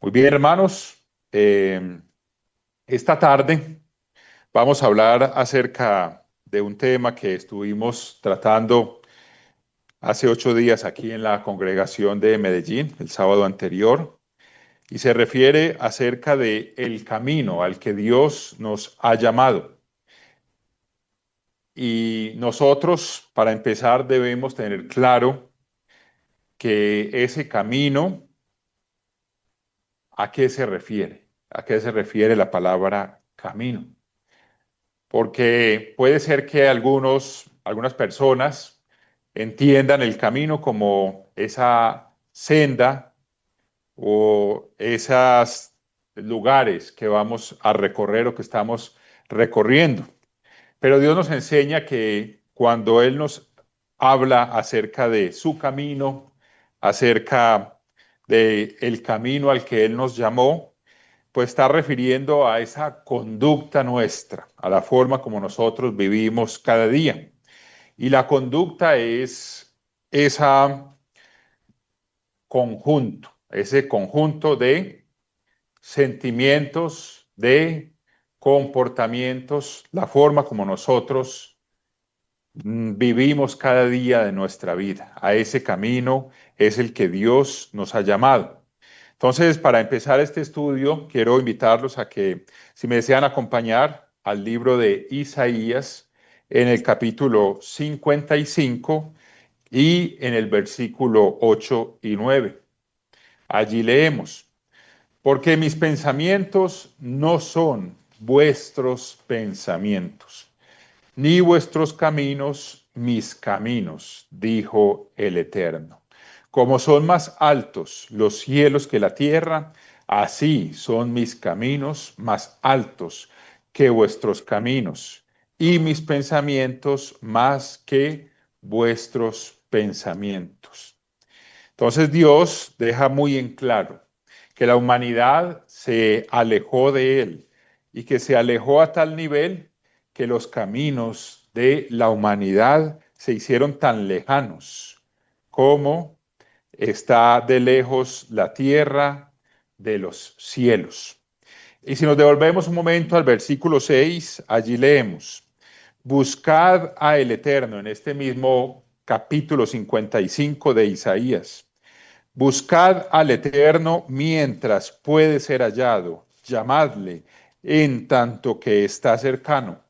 Muy bien, hermanos. Esta tarde vamos a hablar acerca de un tema que estuvimos tratando hace 8 días aquí en la congregación de Medellín, el sábado anterior, y se refiere acerca de el camino al que Dios nos ha llamado. Y nosotros, para empezar, debemos tener claro que ese camino, ¿a qué se refiere? ¿A qué se refiere la palabra camino? Porque puede ser que algunas personas entiendan el camino como esa senda o esos lugares que vamos a recorrer o que estamos recorriendo. Pero Dios nos enseña que cuando Él nos habla acerca de su camino, acerca de el camino al que Él nos llamó, pues está refiriendo a esa conducta nuestra, a la forma como nosotros vivimos cada día. Y la conducta es esa ese conjunto de sentimientos, de comportamientos, la forma como nosotros vivimos cada día de nuestra vida. A ese camino es el que Dios nos ha llamado. Entonces, para empezar este estudio, quiero invitarlos a que, si me desean acompañar al libro de Isaías, en el capítulo 55 y en el versículo 8 y 9. Allí leemos: porque mis pensamientos no son vuestros pensamientos, ni vuestros caminos mis caminos, dijo el Eterno. Como son más altos los cielos que la tierra, así son mis caminos más altos que vuestros caminos, y mis pensamientos más que vuestros pensamientos. Entonces Dios deja muy en claro que la humanidad se alejó de Él y que se alejó a tal nivel que los caminos de la humanidad se hicieron tan lejanos como está de lejos la tierra de los cielos. Y si nos devolvemos un momento al versículo 6, allí leemos: buscad a el Eterno, en este mismo capítulo 55 de Isaías. Buscad al Eterno mientras puede ser hallado, llamadle en tanto que está cercano.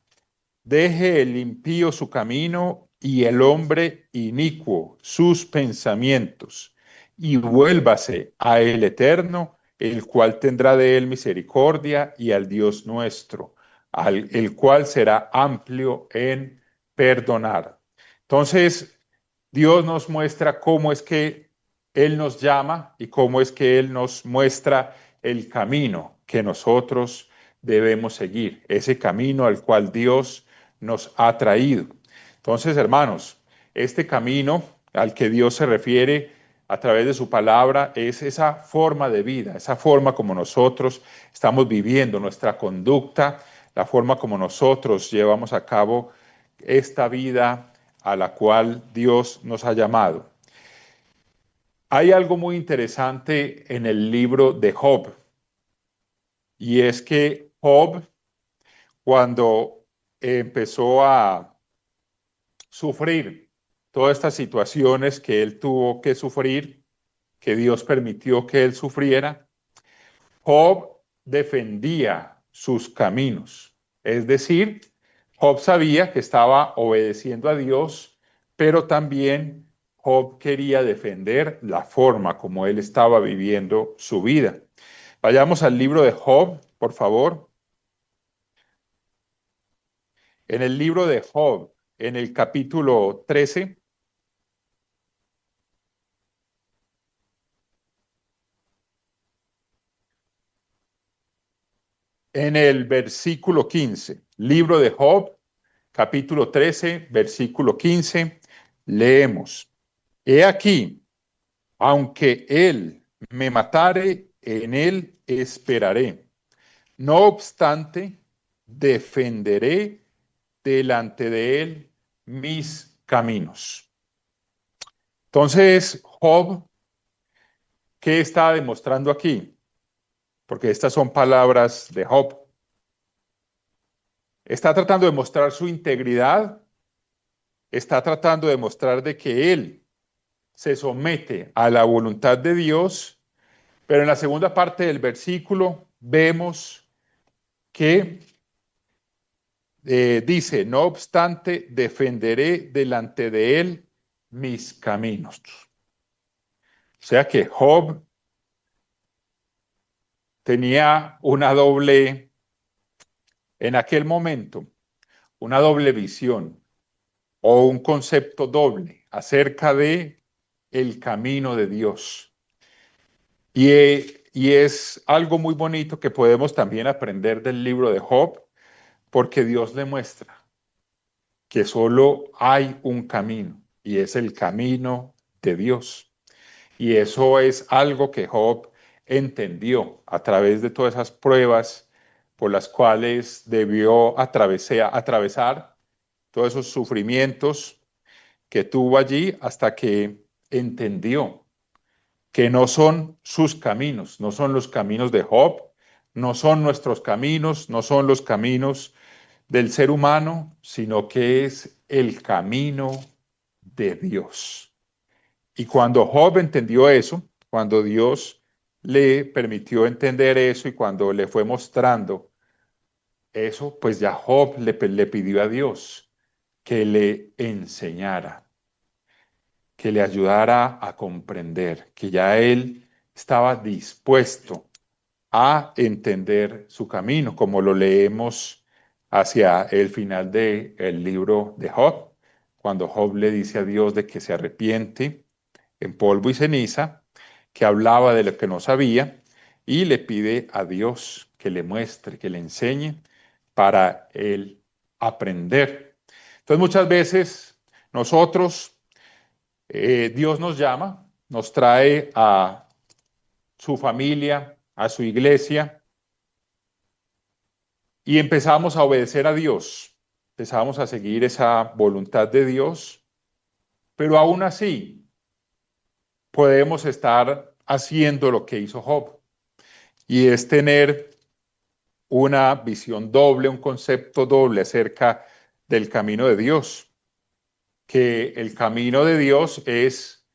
Deje el impío su camino y el hombre inicuo sus pensamientos, y vuélvase a el Eterno, el cual tendrá de él misericordia, y al Dios nuestro, el cual será amplio en perdonar. Entonces, Dios nos muestra cómo es que Él nos llama y cómo es que Él nos muestra el camino que nosotros debemos seguir, ese camino al cual Dios nos ha traído. Entonces, hermanos, este camino al que Dios se refiere a través de su palabra es esa forma de vida, esa forma como nosotros estamos viviendo nuestra conducta, la forma como nosotros llevamos a cabo esta vida a la cual Dios nos ha llamado. Hay algo muy interesante en el libro de Job, y es que Job, cuando empezó a sufrir todas estas situaciones que él tuvo que sufrir, que Dios permitió que él sufriera, Job defendía sus caminos. Es decir, Job sabía que estaba obedeciendo a Dios, pero también Job quería defender la forma como él estaba viviendo su vida. Vayamos al libro de Job, por favor. En el libro de Job, en el capítulo 13, en el versículo 15, libro de Job, capítulo 13, versículo 15, leemos: He aquí, aunque él me matare, en él esperaré. No obstante, defenderé delante de él mis caminos. Entonces, Job, ¿qué está demostrando aquí? porque estas son palabras de Job. Está tratando de mostrar su integridad, está tratando de mostrar de que él se somete a la voluntad de Dios, pero en la segunda parte del versículo vemos que dice, no obstante, defenderé delante de él mis caminos. O sea que Job tenía en aquel momento, una doble visión o un concepto doble acerca de el camino de Dios. Y es algo muy bonito que podemos también aprender del libro de Job, porque Dios le muestra que solo hay un camino, y es el camino de Dios. Y eso es algo que Job entendió a través de todas esas pruebas por las cuales debió atravesar todos esos sufrimientos que tuvo allí hasta que entendió que no son sus caminos, no son los caminos de Job, no son nuestros caminos, no son los caminos del ser humano, sino que es el camino de Dios. Y cuando Job entendió eso, cuando Dios le permitió entender eso y cuando le fue mostrando eso, pues ya Job le pidió a Dios que le enseñara, que le ayudara a comprender, que ya él estaba dispuesto a entender su camino, como lo leemos hacia el final del libro de Job, cuando Job le dice a Dios de que se arrepiente en polvo y ceniza, que hablaba de lo que no sabía y le pide a Dios que le muestre, que le enseñe para él aprender. Entonces muchas veces nosotros, Dios nos llama, nos trae a su familia, a su iglesia, y empezamos a obedecer a Dios, empezamos a seguir esa voluntad de Dios, pero aún así podemos estar haciendo lo que hizo Job, y es tener una visión doble, un concepto doble acerca del camino de Dios, que el camino de Dios es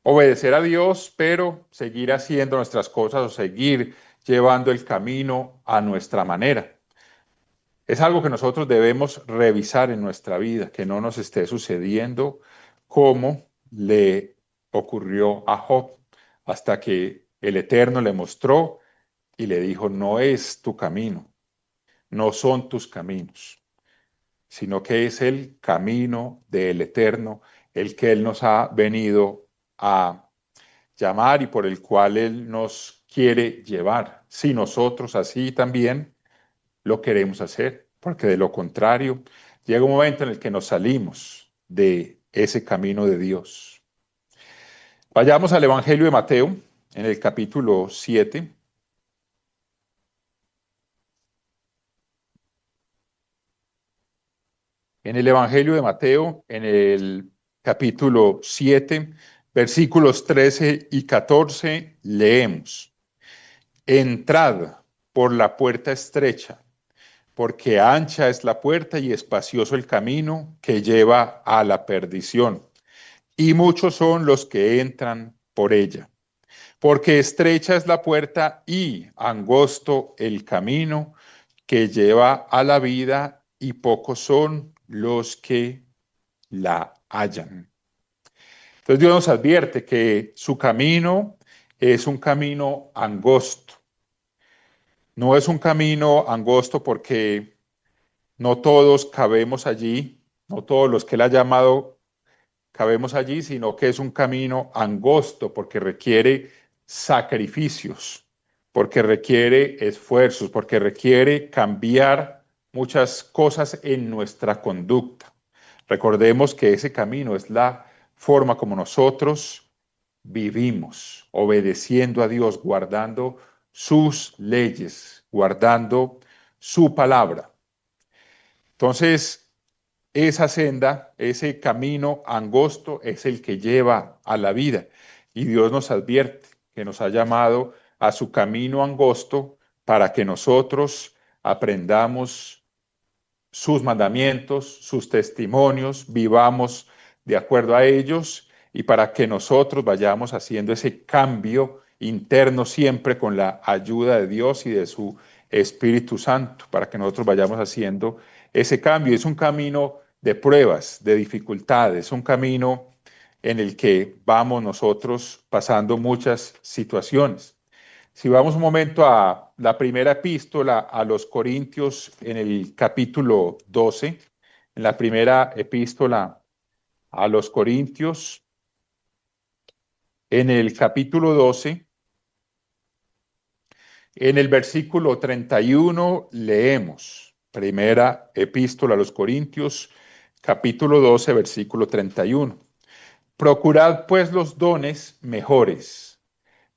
obedecer a Dios, pero seguir haciendo nuestras cosas o seguir llevando el camino a nuestra manera. Es algo que nosotros debemos revisar en nuestra vida, que no nos esté sucediendo como le ocurrió a Job, hasta que el Eterno le mostró y le dijo, no es tu camino, no son tus caminos, sino que es el camino del Eterno, el que Él nos ha venido a llamar y por el cual Él nos quiere llevar. Si nosotros así también lo queremos hacer, porque de lo contrario, llega un momento en el que nos salimos de ese camino de Dios. Vayamos al Evangelio de Mateo, en el capítulo 7. En el Evangelio de Mateo, en el capítulo 7, versículos 13 y 14, leemos: Entrad por la puerta estrecha, porque ancha es la puerta y espacioso el camino que lleva a la perdición, y muchos son los que entran por ella. Porque estrecha es la puerta y angosto el camino que lleva a la vida, y pocos son los que la hallan. Entonces Dios nos advierte que su camino es un camino angosto. No es un camino angosto porque no todos cabemos allí, no todos los que Él ha llamado cabemos allí, sino que es un camino angosto porque requiere sacrificios, porque requiere esfuerzos, porque requiere cambiar muchas cosas en nuestra conducta. Recordemos que ese camino es la forma como nosotros vivimos, obedeciendo a Dios, guardando sus leyes, guardando su palabra. Entonces, esa senda, ese camino angosto es el que lleva a la vida. Y Dios nos advierte que nos ha llamado a su camino angosto para que nosotros aprendamos sus mandamientos, sus testimonios, vivamos de acuerdo a ellos y para que nosotros vayamos haciendo ese cambio interno siempre con la ayuda de Dios y de su Espíritu Santo, para que nosotros vayamos haciendo ese cambio. Es un camino de pruebas, de dificultades, un camino en el que vamos nosotros pasando muchas situaciones. Si vamos un momento a la primera epístola a los Corintios en el capítulo 12, en la primera epístola a los Corintios, en el capítulo 12, en el versículo 31 leemos, primera epístola a los Corintios, capítulo 12, versículo 31. Procurad pues los dones mejores,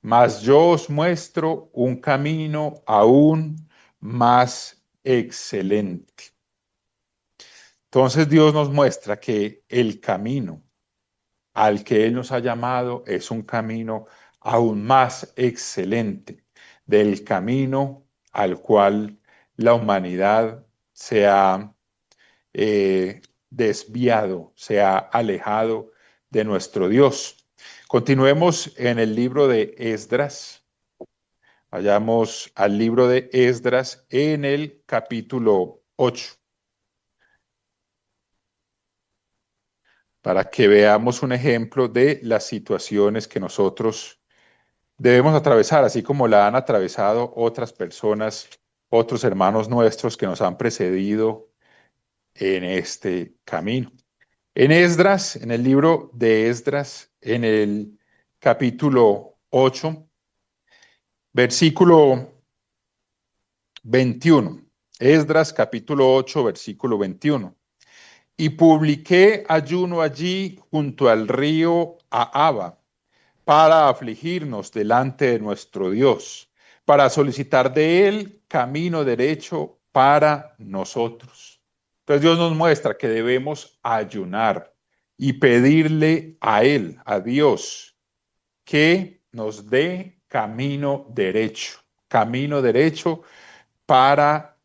mas yo os muestro un camino aún más excelente. Entonces Dios nos muestra que el camino al que Él nos ha llamado es un camino aún más excelente del camino al cual la humanidad se ha desviado, se ha alejado de nuestro Dios. Continuemos en el libro de Esdras. Vayamos al libro de Esdras en el capítulo 8, para que veamos un ejemplo de las situaciones que nosotros debemos atravesar, así como la han atravesado otras personas, otros hermanos nuestros que nos han precedido en este camino. En Esdras, en el libro de Esdras, en el capítulo 8, versículo 21. Esdras, capítulo 8, versículo 21. Y publiqué ayuno allí junto al río Ahava para afligirnos delante de nuestro Dios, para solicitar de él camino derecho para nosotros. Entonces Dios nos muestra que debemos ayunar y pedirle a él, a Dios, que nos dé camino derecho para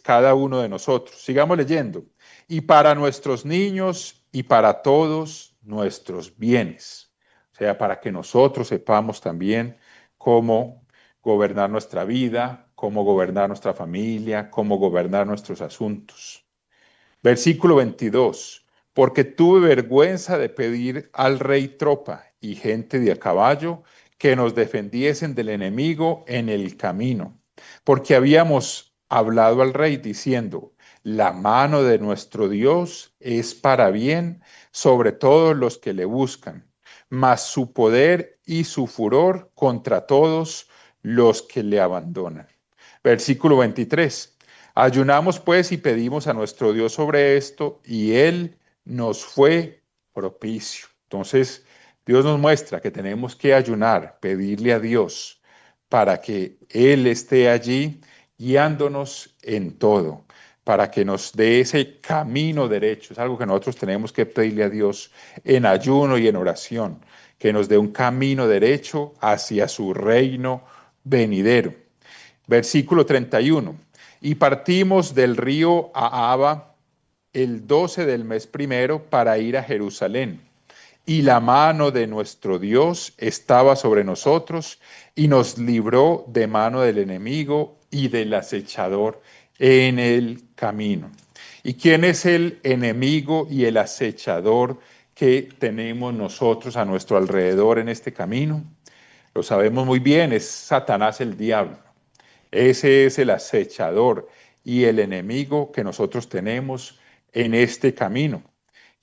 cada uno de nosotros. Sigamos leyendo. Y para nuestros niños y para todos nuestros bienes. O sea, para que nosotros sepamos también cómo gobernar nuestra vida, cómo gobernar nuestra familia, cómo gobernar nuestros asuntos. Versículo 22. Porque tuve vergüenza de pedir al rey tropa y gente de a caballo que nos defendiesen del enemigo en el camino, porque habíamos hablado al rey diciendo, la mano de nuestro Dios es para bien sobre todos los que le buscan, mas su poder y su furor contra todos los que le abandonan. Versículo 23. Ayunamos pues y pedimos a nuestro Dios sobre esto y Él nos fue propicio. Entonces, Dios nos muestra que tenemos que ayunar, pedirle a Dios para que Él esté allí guiándonos en todo, para que nos dé ese camino derecho. Es algo que nosotros tenemos que pedirle a Dios en ayuno y en oración, que nos dé un camino derecho hacia su reino venidero. Versículo 31. Y partimos del río Ahava el 12 del mes primero para ir a Jerusalén. Y la mano de nuestro Dios estaba sobre nosotros y nos libró de mano del enemigo y del acechador en el camino. ¿Y quién es el enemigo y el acechador que tenemos nosotros a nuestro alrededor en este camino? Lo sabemos muy bien, es Satanás el diablo. Ese es el acechador y el enemigo que nosotros tenemos en este camino.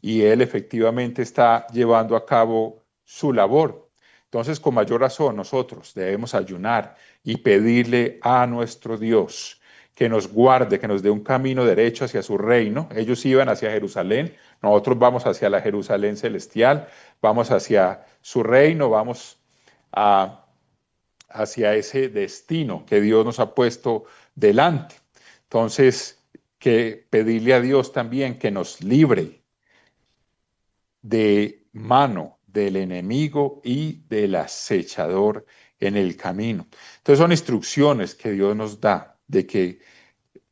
Y él efectivamente está llevando a cabo su labor. Entonces, con mayor razón, nosotros debemos ayunar y pedirle a nuestro Dios que nos guarde, que nos dé un camino derecho hacia su reino. Ellos iban hacia Jerusalén, nosotros vamos hacia la Jerusalén celestial, vamos hacia su reino, vamos hacia ese destino que Dios nos ha puesto delante. Entonces, que pedirle a Dios también que nos libre de mano del enemigo y del acechador en el camino. Entonces son instrucciones que Dios nos da de que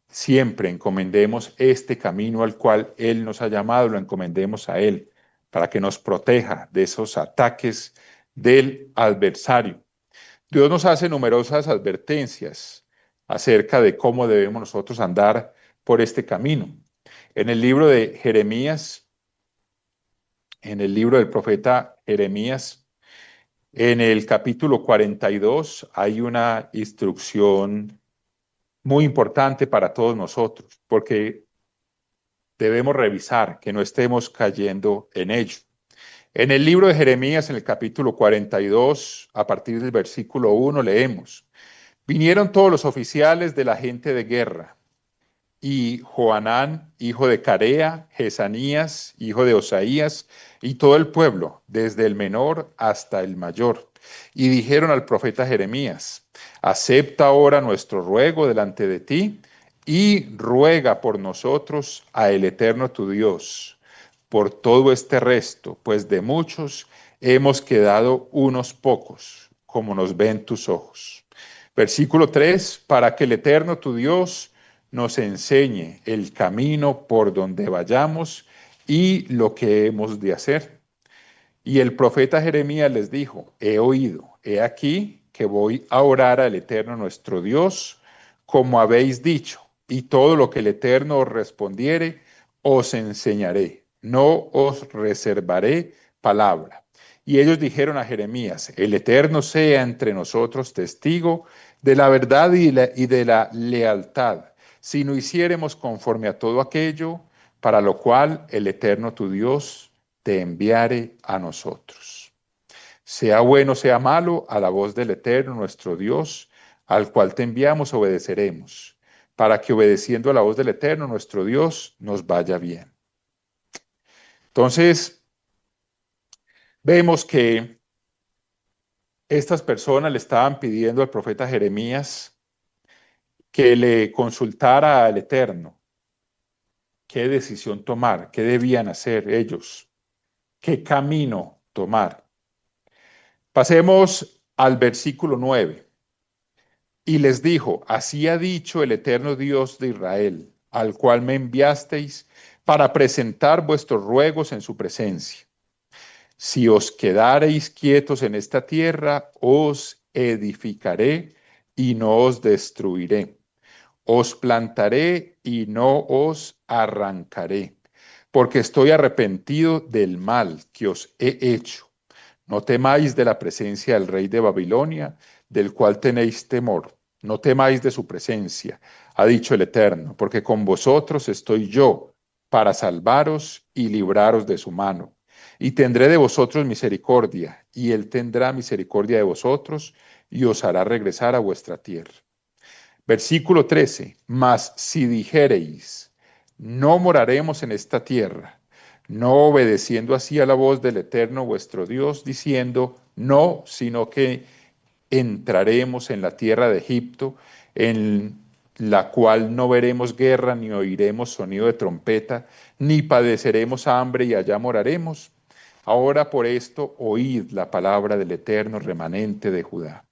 siempre encomendemos este camino al cual Él nos ha llamado, lo encomendemos a Él para que nos proteja de esos ataques del adversario. Dios nos hace numerosas advertencias acerca de cómo debemos nosotros andar por este camino. En el libro de Jeremías, en el libro del profeta Jeremías, en el capítulo 42 hay una instrucción muy importante para todos nosotros, porque debemos revisar que no estemos cayendo en ello. En el libro de Jeremías, en el capítulo 42, a partir del versículo 1, leemos: Vinieron todos los oficiales de la gente de guerra, y Johanán, hijo de Carea, Jesanías, hijo de Osaías, y todo el pueblo, desde el menor hasta el mayor. Y dijeron al profeta Jeremías: Acepta ahora nuestro ruego delante de ti, y ruega por nosotros a el Eterno tu Dios, por todo este resto, pues de muchos hemos quedado unos pocos, como nos ven tus ojos. Versículo 3, para que el Eterno tu Dios nos enseñe el camino por donde vayamos y lo que hemos de hacer. Y el profeta Jeremías les dijo: He oído, he aquí que voy a orar al Eterno nuestro Dios, como habéis dicho, y todo lo que el Eterno os respondiere, os enseñaré, no os reservaré palabra. Y ellos dijeron a Jeremías: El Eterno sea entre nosotros testigo de la verdad y de la lealtad, si no hiciéremos conforme a todo aquello para lo cual el Eterno tu Dios te enviare a nosotros. Sea bueno, sea malo, a la voz del Eterno nuestro Dios, al cual te enviamos, obedeceremos, para que obedeciendo a la voz del Eterno nuestro Dios nos vaya bien. Entonces, vemos que estas personas le estaban pidiendo al profeta Jeremías que le consultara al Eterno qué decisión tomar, qué debían hacer ellos, qué camino tomar. Pasemos al versículo 9. Y les dijo: Así ha dicho el eterno Dios de Israel, al cual me enviasteis para presentar vuestros ruegos en su presencia. Si os quedareis quietos en esta tierra, os edificaré y no os destruiré. Os plantaré y no os arrancaré, porque estoy arrepentido del mal que os he hecho. No temáis de la presencia del rey de Babilonia, del cual tenéis temor. No temáis de su presencia, ha dicho el Eterno, porque con vosotros estoy yo para salvaros y libraros de su mano. Y tendré de vosotros misericordia, y él tendrá misericordia de vosotros, y os hará regresar a vuestra tierra. Versículo 13. Mas si dijereis: no moraremos en esta tierra, no obedeciendo así a la voz del Eterno vuestro Dios, diciendo: no, sino que entraremos en la tierra de Egipto, en la cual no veremos guerra, ni oiremos sonido de trompeta, ni padeceremos hambre, y allá moraremos. Ahora por esto oíd la palabra del Eterno remanente de Judá.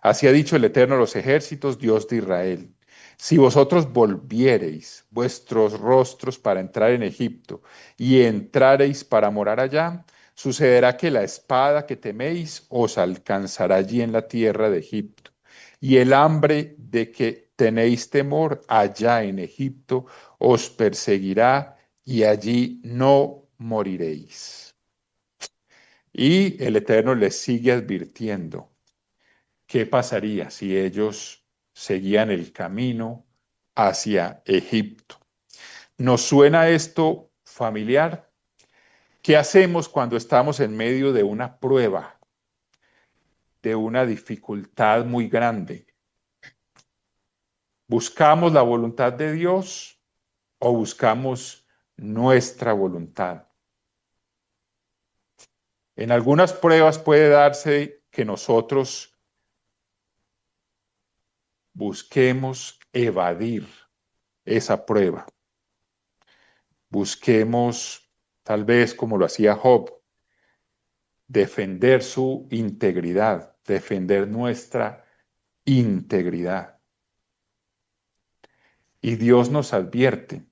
Así ha dicho el Eterno de los ejércitos, Dios de Israel: si vosotros volviereis vuestros rostros para entrar en Egipto y entrareis para morar allá, sucederá que la espada que teméis os alcanzará allí en la tierra de Egipto, y el hambre de que tenéis temor allá en Egipto os perseguirá, y allí no moriréis. Y el Eterno les sigue advirtiendo: ¿qué pasaría si ellos seguían el camino hacia Egipto? ¿Nos suena esto familiar? ¿Qué hacemos cuando estamos en medio de una prueba, de una dificultad muy grande? ¿Buscamos la voluntad de Dios o buscamos nuestra voluntad? En algunas pruebas puede darse que nosotros busquemos evadir esa prueba. Busquemos, tal vez como lo hacía Job, defender su integridad, defender nuestra integridad. Y Dios nos advierte,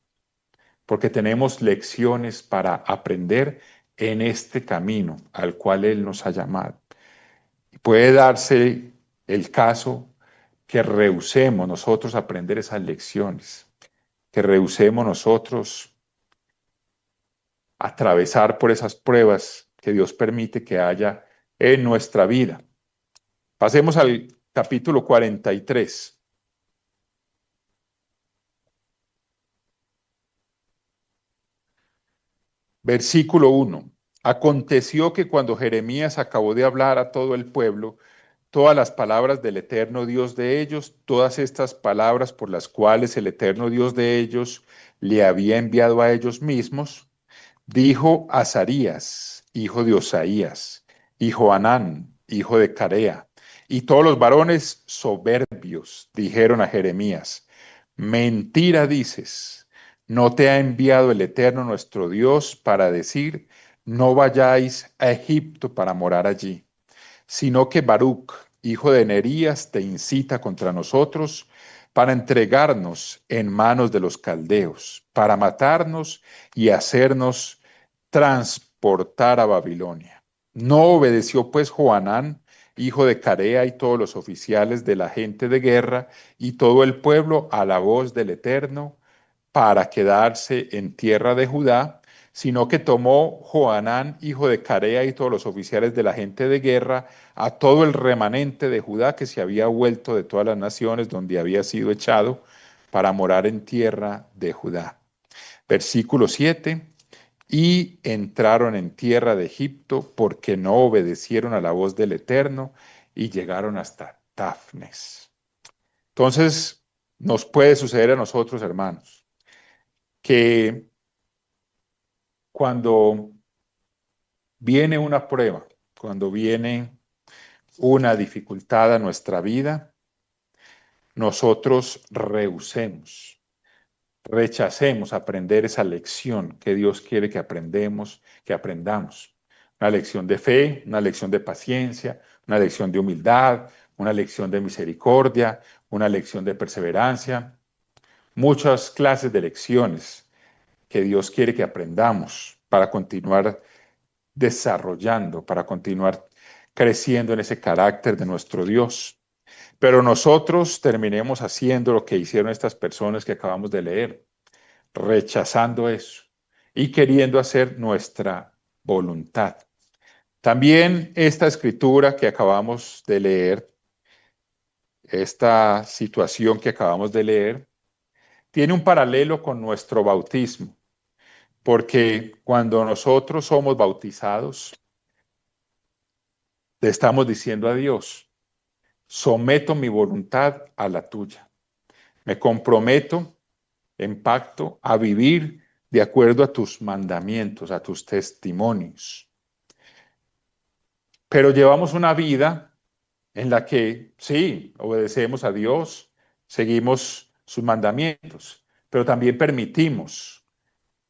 porque tenemos lecciones para aprender en este camino al cual Él nos ha llamado. Puede darse el caso que rehusemos nosotros aprender esas lecciones, que rehusemos nosotros atravesar por esas pruebas que Dios permite que haya en nuestra vida. Pasemos al capítulo 43. Versículo 1. Aconteció que cuando Jeremías acabó de hablar a todo el pueblo, todas las palabras del eterno Dios de ellos, todas estas palabras por las cuales el eterno Dios de ellos le había enviado a ellos mismos, dijo Azarías, hijo de Osaías, hijo Hanán, hijo de Carea, y todos los varones soberbios dijeron a Jeremías, mentira dices, no te ha enviado el eterno nuestro Dios para decir, no vayáis a Egipto para morar allí, sino que Baruch, hijo de Nerías, te incita contra nosotros para entregarnos en manos de los caldeos, para matarnos y hacernos transportar a Babilonia. No obedeció pues Johanán, hijo de Carea, y todos los oficiales de la gente de guerra y todo el pueblo a la voz del Eterno para quedarse en tierra de Judá, sino que tomó Johanán, hijo de Carea, y todos los oficiales de la gente de guerra, a todo el remanente de Judá que se había vuelto de todas las naciones donde había sido echado, para morar en tierra de Judá. Versículo 7. Y entraron en tierra de Egipto porque no obedecieron a la voz del Eterno y llegaron hasta Tafnes. Entonces, nos puede suceder a nosotros, hermanos, que cuando viene una prueba, cuando viene una dificultad a nuestra vida, nosotros rehusemos, rechacemos aprender esa lección que Dios quiere que aprendamos. Una lección de fe, una lección de paciencia, una lección de humildad, una lección de misericordia, una lección de perseverancia. Muchas clases de lecciones que Dios quiere que aprendamos para continuar desarrollando, para continuar creciendo en ese carácter de nuestro Dios. Pero nosotros terminemos haciendo lo que hicieron estas personas que acabamos de leer, rechazando eso y queriendo hacer nuestra voluntad. También esta escritura que acabamos de leer, esta situación que acabamos de leer, tiene un paralelo con nuestro bautismo, porque cuando nosotros somos bautizados, le estamos diciendo a Dios, someto mi voluntad a la tuya. Me comprometo en pacto a vivir de acuerdo a tus mandamientos, a tus testimonios. Pero llevamos una vida en la que sí, obedecemos a Dios, seguimos sus mandamientos, pero también permitimos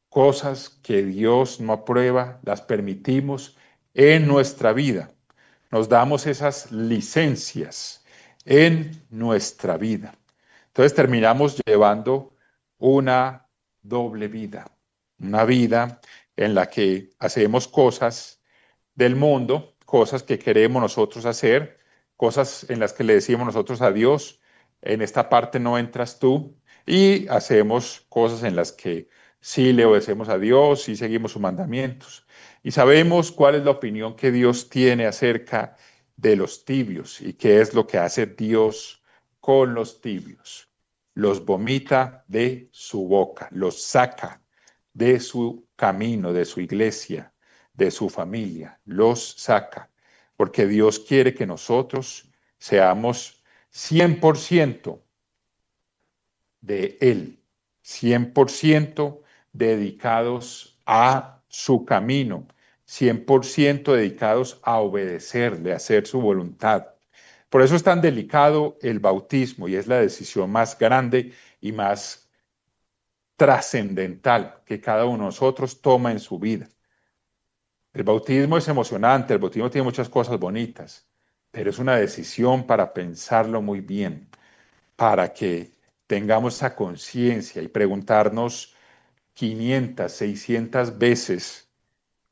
cosas que Dios no aprueba, las permitimos en nuestra vida. Nos damos esas licencias en nuestra vida. Entonces terminamos llevando una doble vida, una vida en la que hacemos cosas del mundo, cosas que queremos nosotros hacer, cosas en las que le decimos nosotros a Dios, en esta parte no entras tú, y hacemos cosas en las que sí le obedecemos a Dios, sí seguimos sus mandamientos. Y sabemos cuál es la opinión que Dios tiene acerca de los tibios y qué es lo que hace Dios con los tibios. Los vomita de su boca, los saca de su camino, de su iglesia, de su familia, los saca, porque Dios quiere que nosotros seamos 100% de Él, 100% dedicados a su camino, 100% dedicados a obedecerle, a hacer su voluntad. Por eso es tan delicado el bautismo y es la decisión más grande y más trascendental que cada uno de nosotros toma en su vida. El bautismo es emocionante, el bautismo tiene muchas cosas bonitas, pero es una decisión para pensarlo muy bien, para que tengamos esa conciencia y preguntarnos 500, 600 veces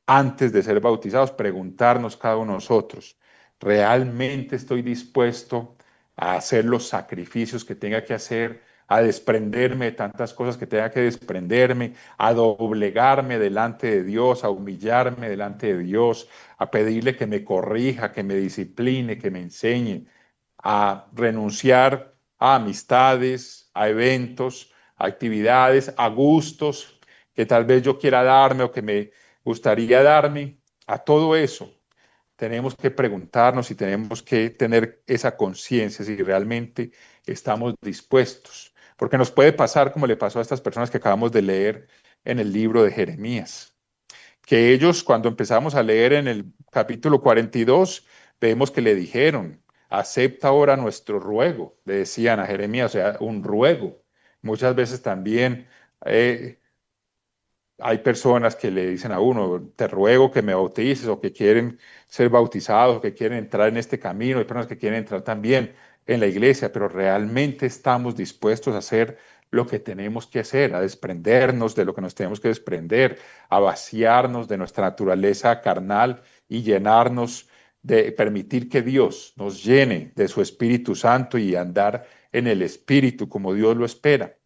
antes de ser bautizados, preguntarnos cada uno de nosotros, ¿realmente estoy dispuesto a hacer los sacrificios que tenga que hacer, a desprenderme de tantas cosas que tenga que desprenderme, a doblegarme delante de Dios, a humillarme delante de Dios, a pedirle que me corrija, que me discipline, que me enseñe, a renunciar a amistades, a eventos, a actividades, a gustos que tal vez yo quiera darme o que me gustaría darme? A todo eso tenemos que preguntarnos y tenemos que tener esa conciencia si realmente estamos dispuestos. Porque nos puede pasar como le pasó a estas personas que acabamos de leer en el libro de Jeremías, que ellos cuando empezamos a leer en el capítulo 42, vemos que le dijeron, acepta ahora nuestro ruego, le decían a Jeremías, o sea, un ruego. Muchas veces también eh, hay personas que le dicen a uno, te ruego que me bautices, o que quieren ser bautizados, o que quieren entrar en este camino. Hay personas que quieren entrar también en la iglesia, pero realmente estamos dispuestos a hacer lo que tenemos que hacer, a desprendernos de lo que nos tenemos que desprender, a vaciarnos de nuestra naturaleza carnal y llenarnos de permitir que Dios nos llene de su Espíritu Santo y andar en el Espíritu como Dios lo espera.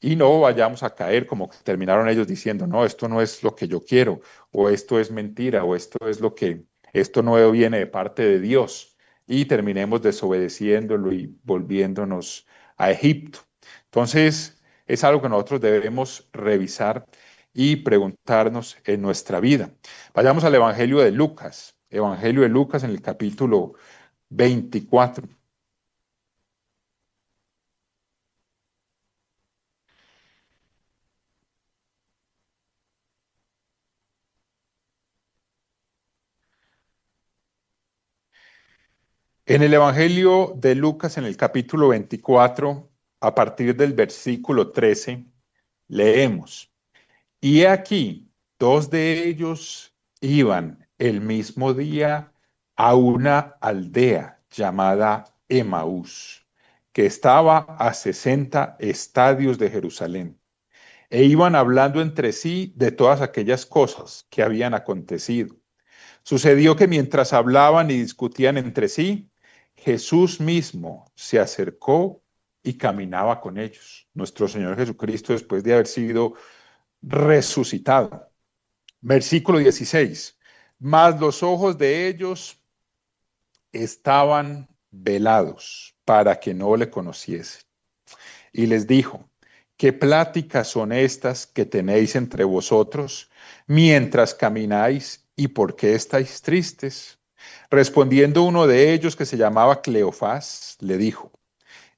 Y no vayamos a caer como terminaron ellos diciendo, no, esto no es lo que yo quiero, o esto es mentira, o esto es lo que, esto no viene de parte de Dios, y terminemos desobedeciéndolo y volviéndonos a Egipto. Entonces, es algo que nosotros debemos revisar y preguntarnos en nuestra vida. Vayamos al Evangelio de Lucas en el capítulo 24. En el Evangelio de Lucas, en el capítulo 24, a partir del versículo 13, leemos, y he aquí, dos de ellos iban el mismo día a una aldea llamada Emaús, que estaba a 60 estadios de Jerusalén, e iban hablando entre sí de todas aquellas cosas que habían acontecido. Sucedió que mientras hablaban y discutían entre sí, Jesús mismo se acercó y caminaba con ellos. Nuestro Señor Jesucristo, después de haber sido resucitado. Versículo 16. Mas los ojos de ellos estaban velados para que no le conociesen. Y les dijo, ¿qué pláticas son estas que tenéis entre vosotros mientras camináis, y por qué estáis tristes? Respondiendo uno de ellos, que se llamaba Cleofás, le dijo,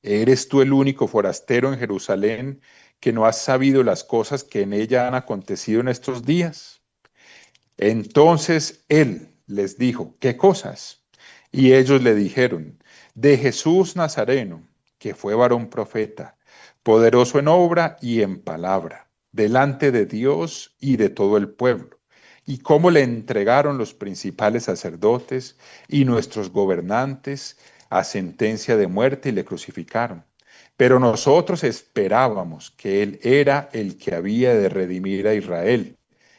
¿eres tú el único forastero en Jerusalén que no has sabido las cosas que en ella han acontecido en estos días? Entonces él les dijo, ¿qué cosas? Y ellos le dijeron, de Jesús Nazareno, que fue varón profeta, poderoso en obra y en palabra, delante de Dios y de todo el pueblo, y cómo le entregaron los principales sacerdotes y nuestros gobernantes a sentencia de muerte y le crucificaron. Pero nosotros esperábamos que él era el que había de redimir a Israel.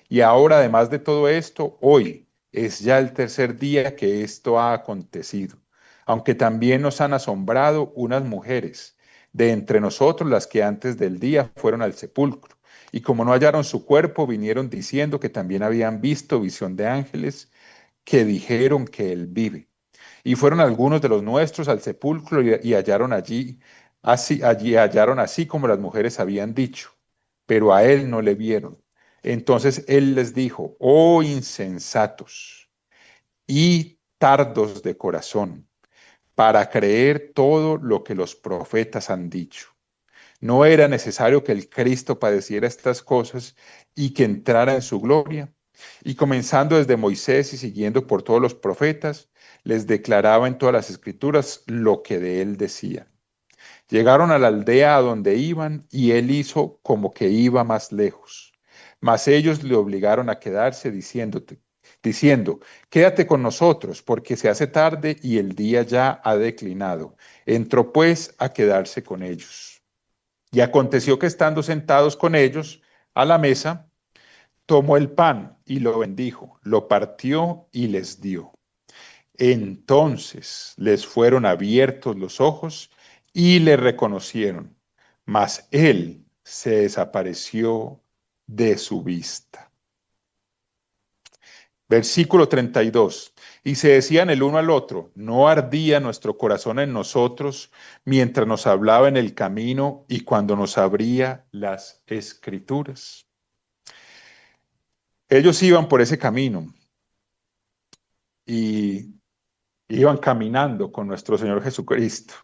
Y ahora, además de todo esto, hoy es ya el tercer día que esto ha acontecido, aunque también nos han asombrado unas mujeres de entre nosotros, las que antes del día fueron al sepulcro, y como no hallaron su cuerpo, vinieron diciendo que también habían visto visión de ángeles que dijeron que él vive. Y fueron algunos de los nuestros al sepulcro y hallaron allí hallaron así como las mujeres habían dicho, pero a él no le vieron. Entonces él les dijo, oh insensatos y tardos de corazón, para creer todo lo que los profetas han dicho. ¿No era necesario que el Cristo padeciera estas cosas y que entrara en su gloria? Y comenzando desde Moisés y siguiendo por todos los profetas, les declaraba en todas las escrituras lo que de él decía. Llegaron a la aldea a donde iban y él hizo como que iba más lejos. Mas ellos le obligaron a quedarse diciendo, quédate con nosotros, porque se hace tarde y el día ya ha declinado. Entró pues a quedarse con ellos. Y aconteció que estando sentados con ellos a la mesa, tomó el pan y lo bendijo, lo partió y les dio. Entonces les fueron abiertos los ojos y le reconocieron, mas él se desapareció de su vista. Versículo 32. Y se decían el uno al otro, ¿no ardía nuestro corazón en nosotros mientras nos hablaba en el camino y cuando nos abría las escrituras? Ellos iban por ese camino y iban caminando con nuestro Señor Jesucristo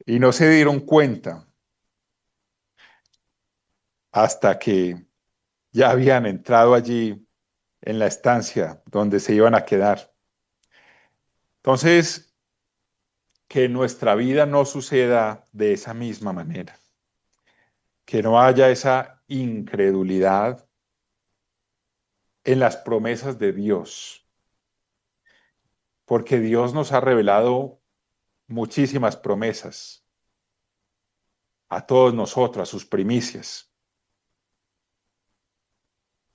y no se dieron cuenta hasta que ya habían entrado allí en la estancia donde se iban a quedar. Entonces, que nuestra vida no suceda de esa misma manera, que no haya esa incredulidad en las promesas de Dios, porque Dios nos ha revelado muchísimas promesas a todos nosotros, a sus primicias.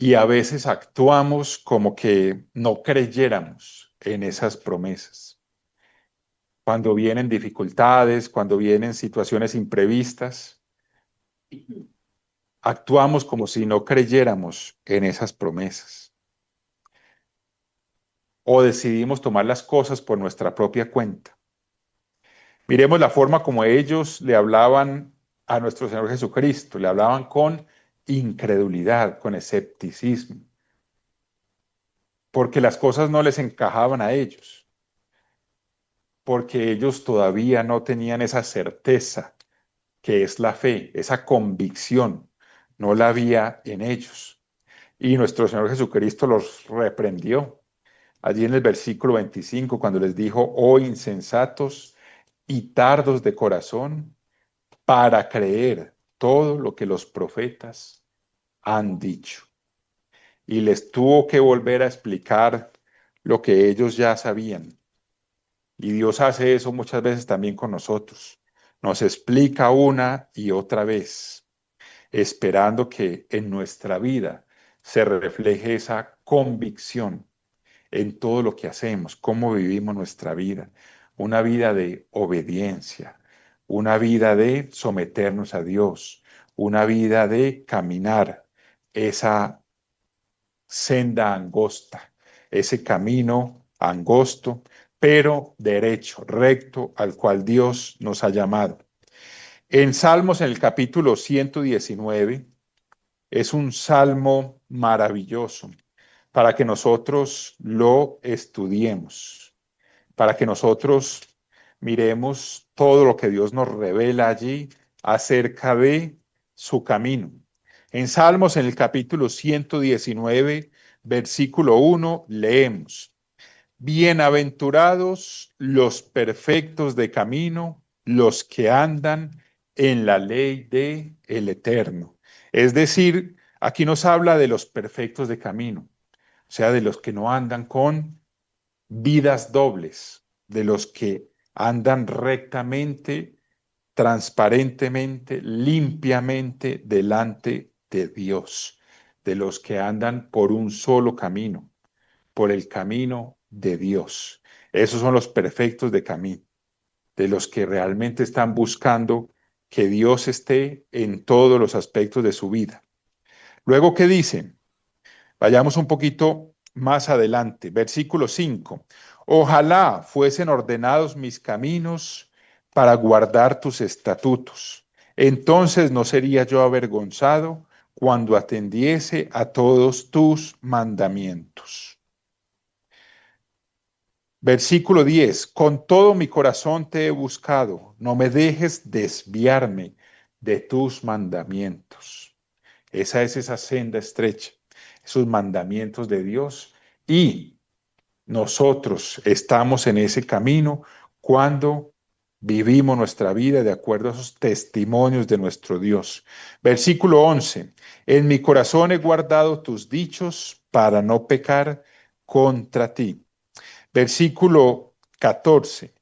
Y a veces actuamos como que no creyéramos en esas promesas. Cuando vienen dificultades, cuando vienen situaciones imprevistas, actuamos como si no creyéramos en esas promesas. O decidimos tomar las cosas por nuestra propia cuenta. Miremos la forma como ellos le hablaban a nuestro Señor Jesucristo, le hablaban con incredulidad, con escepticismo, porque las cosas no les encajaban a ellos, porque ellos todavía no tenían esa certeza que es la fe, esa convicción, no la había en ellos. Y nuestro Señor Jesucristo los reprendió. Allí en el versículo 25, cuando les dijo, oh insensatos y tardos de corazón, para creer todo lo que los profetas han dicho. Y les tuvo que volver a explicar lo que ellos ya sabían. Y Dios hace eso muchas veces también con nosotros. Nos explica una y otra vez, esperando que en nuestra vida se refleje esa convicción en todo lo que hacemos, cómo vivimos nuestra vida. Una vida de obediencia, una vida de someternos a Dios, una vida de caminar esa senda angosta, ese camino angosto, pero derecho, recto, al cual Dios nos ha llamado. En Salmos, en el capítulo 119, es un salmo maravilloso para que nosotros lo estudiemos, para que nosotros miremos todo lo que Dios nos revela allí acerca de su camino. En Salmos, en el capítulo 119, versículo 1, leemos, bienaventurados los perfectos de camino, los que andan en la ley de el Eterno. Es decir, aquí nos habla de los perfectos de camino, o sea, de los que no andan con vidas dobles, de los que andan rectamente, transparentemente, limpiamente delante de Dios, de los que andan por un solo camino, por el camino de Dios. Esos son los perfectos de camino, de los que realmente están buscando que Dios esté en todos los aspectos de su vida. Luego, ¿qué dicen? Vayamos un poquito más adelante. Versículo 5. Ojalá fuesen ordenados mis caminos para guardar tus estatutos. Entonces no sería yo avergonzado cuando atendiese a todos tus mandamientos. Versículo 10. Con todo mi corazón te he buscado. No me dejes desviarme de tus mandamientos. Esa es esa senda estrecha, esos mandamientos de Dios. Y nosotros estamos en ese camino cuando vivimos nuestra vida de acuerdo a esos testimonios de nuestro Dios. Versículo 11. En mi corazón he guardado tus dichos para no pecar contra ti. Versículo 14.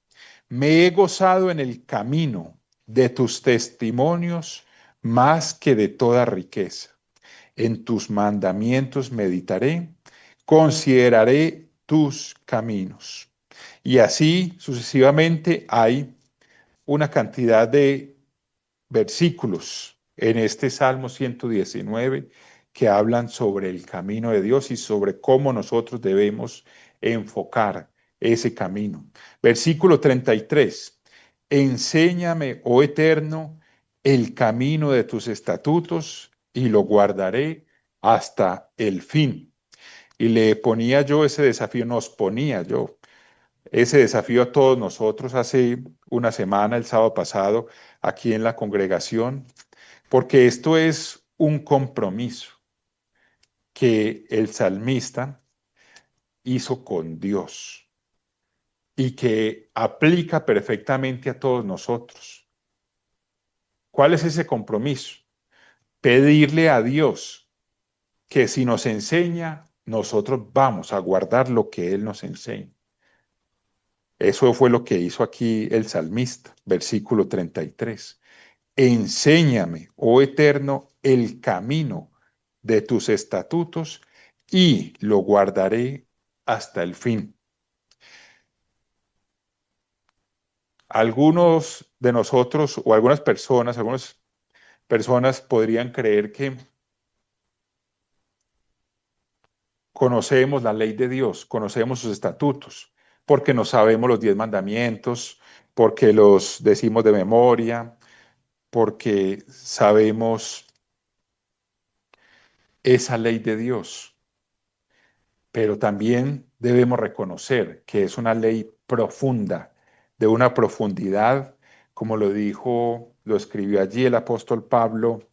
Me he gozado en el camino de tus testimonios más que de toda riqueza. En tus mandamientos meditaré, consideraré tus caminos. Y así sucesivamente hay una cantidad de versículos en este Salmo 119 que hablan sobre el camino de Dios y sobre cómo nosotros debemos enfocar ese camino. Versículo 33. Enséñame, oh Eterno, el camino de tus estatutos y lo guardaré hasta el fin. Y le ponía yo ese desafío, nos ponía yo ese desafío a todos nosotros hace una semana, el sábado pasado, aquí en la congregación, porque esto es un compromiso que el salmista hizo con Dios y que aplica perfectamente a todos nosotros. ¿Cuál es ese compromiso? Pedirle a Dios que si nos enseña, nosotros vamos a guardar lo que Él nos enseña. Eso fue lo que hizo aquí el salmista, versículo 33. Enséñame, oh Eterno, el camino de tus estatutos y lo guardaré hasta el fin. Algunos de nosotros o algunas personas podrían creer que conocemos la ley de Dios, conocemos sus estatutos, porque no sabemos los 10 mandamientos, porque los decimos de memoria, porque sabemos esa ley de Dios. Pero también debemos reconocer que es una ley profunda, de una profundidad, como lo escribió allí el apóstol Pablo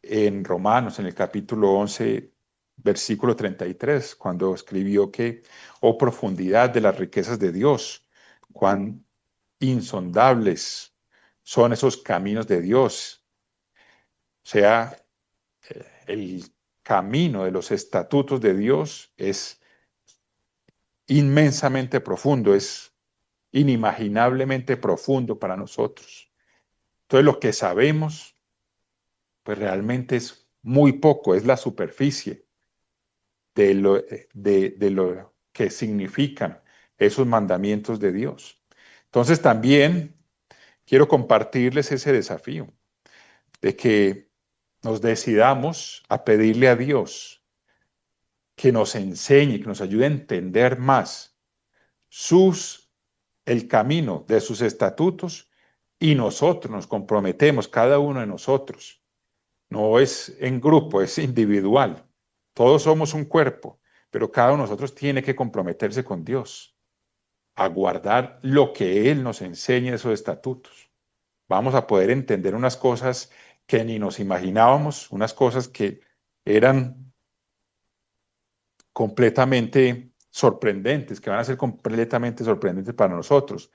en Romanos, en el capítulo 11, versículo 33, cuando escribió que, oh profundidad de las riquezas de Dios, cuán insondables son esos caminos de Dios. O sea, el camino de los estatutos de Dios es inmensamente profundo, es inimaginablemente profundo para nosotros. Entonces lo que sabemos, pues realmente es muy poco, es la superficie de lo que significan esos mandamientos de Dios. Entonces también quiero compartirles ese desafío de que nos decidamos a pedirle a Dios que nos enseñe, que nos ayude a entender más el camino de sus estatutos y nosotros nos comprometemos, cada uno de nosotros. No es en grupo, es individual. Todos somos un cuerpo, pero cada uno de nosotros tiene que comprometerse con Dios a guardar lo que Él nos enseña de esos estatutos. Vamos a poder entender unas cosas que ni nos imaginábamos, unas cosas que eran completamente sorprendentes, que van a ser completamente sorprendentes para nosotros.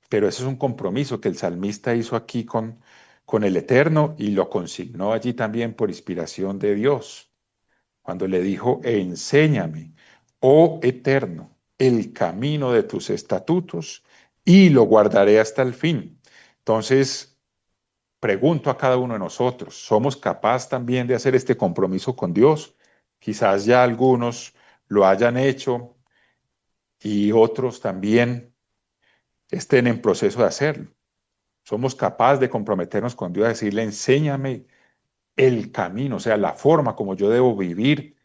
Pero ese es un compromiso que el salmista hizo aquí con el Eterno y lo consignó allí también por inspiración de Dios, cuando le dijo, enséñame, oh Eterno, el camino de tus estatutos y lo guardaré hasta el fin. Entonces, pregunto a cada uno de nosotros, ¿somos capaces también de hacer este compromiso con Dios? Quizás ya algunos lo hayan hecho y otros también estén en proceso de hacerlo. Somos capaces de comprometernos con Dios, a decirle, enséñame el camino, o sea, la forma como yo debo vivir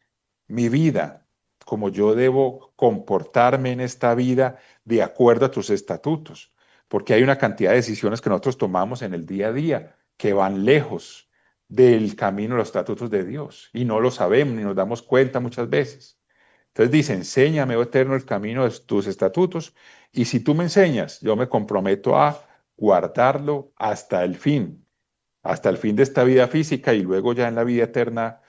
mi vida, como yo debo comportarme en esta vida de acuerdo a tus estatutos, porque hay una cantidad de decisiones que nosotros tomamos en el día a día que van lejos del camino de los estatutos de Dios y no lo sabemos ni nos damos cuenta muchas veces. Entonces dice, enséñame, oh Eterno, el camino de tus estatutos, y si tú me enseñas, yo me comprometo a guardarlo hasta el fin de esta vida física y luego ya en la vida eterna,